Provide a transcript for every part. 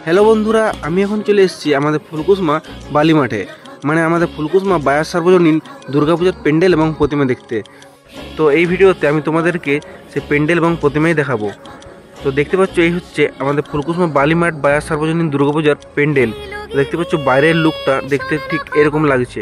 Hello বন্ধুরা, আমি এখন চলে এসেছি আমাদের ফুলকুসমা বালি মাঠে, মানে আমাদের ফুলকুসমা বায়ার সার্বজনীন দুর্গাপূজার প্যান্ডেল এবং প্রতিমা দেখতে। তো এই ভিডিওতে আমি তোমাদেরকে সেই প্যান্ডেল এবং প্রতিমাই দেখাবো। তো দেখতে পাচ্ছ, এই হচ্ছে আমাদের ফুলকুসমা বালি মাঠ বায়ার সার্বজনীন দুর্গাপূজার প্যান্ডেল। দেখতে পাচ্ছ বাইরের লুকটা দেখতে ঠিক এরকম লাগছে।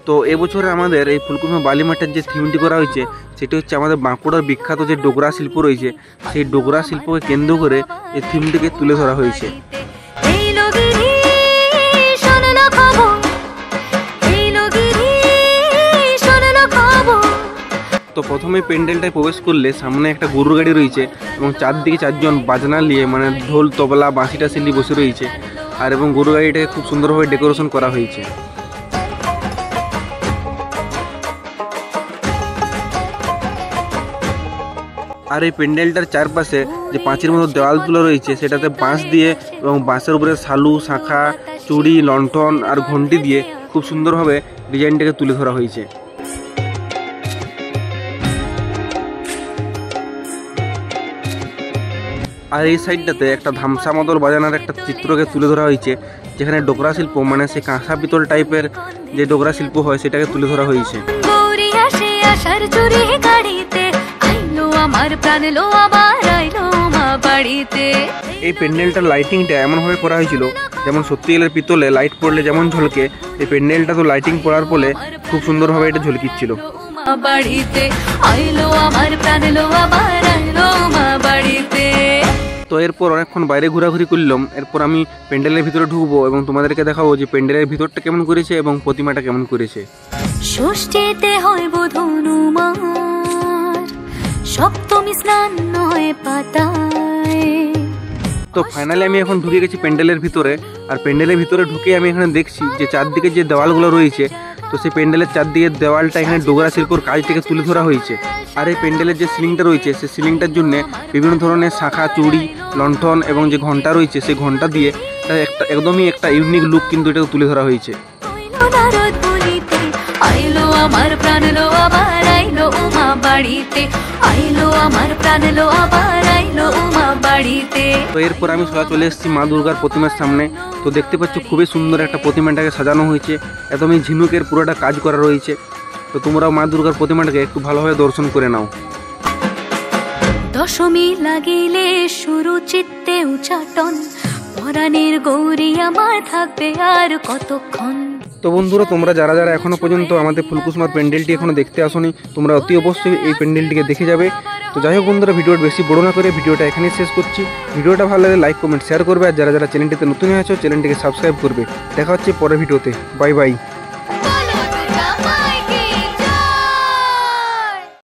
তো এবছরে আমাদের এই ফুলকুসমা বালি মাঠের যে থিমটি করা হয়েছে সেটি হচ্ছে আমাদের বাঁকুড়ার বিখ্যাত যে ডোগরা শিল্প রয়েছে, সেই ডোগরা শিল্পকে কেন্দ্র করে এই থিমটিকে তুলে ধরা হয়েছে। তো প্রথমে প্যান্ডেলটায় প্রবেশ করলে সামনে একটা গরুর গাড়ি রয়েছে এবং চারদিকে চারজন বাজনা নিয়ে, মানে ঢোল তবলা বাঁশি টাসি নিয়ে বসে রয়েছে, আর এবং গরু গাড়িটাকে খুব সুন্দরভাবে ডেকোরেশন করা হয়েছে। আর এই প্যান্ডেলটার চারপাশে যে পাঁচির মতো দেওয়াল তুলা রয়েছে সেটাতে বাঁশ দিয়ে এবং বাঁশের উপরে শালু, শাঁখা, চুড়ি, লণ্ঠন আর ঘণ্টি দিয়ে খুব সুন্দরভাবে ডিজাইনটাকে তুলে ধরা হয়েছে। আর এই সাইডটাতে একটা ধামসা মদল বাজানোর একটা চিত্রকে তুলে ধরা হয়েছে, যেখানে ডোগরা শিল্প, মানে সে কাঁসা পিতল টাইপের যে ডোগরা শিল্প হয় সেটাকে তুলে ধরা হয়েছে। এই প্যান্ডেলটার লাইটিংটা এমনভাবে করা হয়েছিল যেমন সত্যিকারের পিতলে লাইট পড়লে যেমন ঝলকে, এই প্যান্ডেলটা তো লাইটিং পড়ার ফলে খুব সুন্দরভাবে এটা ঝলকিচ্ছিল। তো এরপর অনেকক্ষণ বাইরে ঘোরাঘুরি করলাম। এরপর আমি প্যান্ডেলের ভিতরে ঢুকবো এবং তোমাদেরকে দেখাবো যে প্যান্ডেলের ভিতরটা কেমন করেছে এবং প্রতিমাটা কেমন করেছে। ষষ্ঠীতে হয় বধূনুমার, সপ্তমী স্নান হয় পাতায়। তো ফাইনালি আমি এখন ঢুকে গেছি প্যান্ডেলের ভিতরে। আর প্যান্ডেলের ভিতরে ঢুকে আমি এখানে দেখছি যে চারদিকে যে দেওয়ালগুলো রয়েছে, তো সেই প্যান্ডেলের চারদিকে দেওয়ালটা এখানে ডোগরা শিল্পর কাজ থেকে তুলে ধরা হয়েছে। আর এই প্যান্ডেলের যে সিলিংটা রয়েছে সেই সিলিংটার জন্য বিভিন্ন ধরনের শাখা, চুড়ি, লণ্ঠন এবং যে ঘণ্টা রয়েছে সেই ঘণ্টা দিয়ে একটা একদমই একটা ইউনিক লুক কিন্তু এটা তুলে ধরা হয়েছে। তো এরপর আমি সোজা চলে এসেছি মা দুর্গার প্রতিমার সামনে। তো দেখতে পাচ্ছ খুবই সুন্দর একটা প্রতিমাটাকে সাজানো হয়েছে, একদমই ঝিনুকের পুরোটা কাজ করা রয়েছে। তো তোমরাও মা দুর্গার প্রতিমাটাকে একটু ভালোভাবে দর্শন করে নাও। দশমী লাগিলে শুরু চিত্তে উচ্চাটন, পরাণের গৌরী আমার থাকবে আর কতক্ষণ। তো বন্ধুরা, তোমরা যারা যারা এখনো পর্যন্ত আমাদের ফুলকুসমার প্যান্ডেলটি এখনো দেখতে আসোনি, তোমরা অতি অবশ্যই এই প্যান্ডেলটিকে দেখে যাবে। তো যাই হোক বন্ধুরা, ভিডিওটা বেশি বড় না করে ভিডিওটা এখানেই শেষ করছি। ভিডিওটা ভালো লাগলে লাইক, কমেন্ট, শেয়ার করবে, আর যারা যারা চ্যানেলটিতে নতুন হয়েছে চ্যানেলটিকে সাবস্ক্রাইব করবে। দেখা হচ্ছে পরের ভিডিওতে। Bye bye.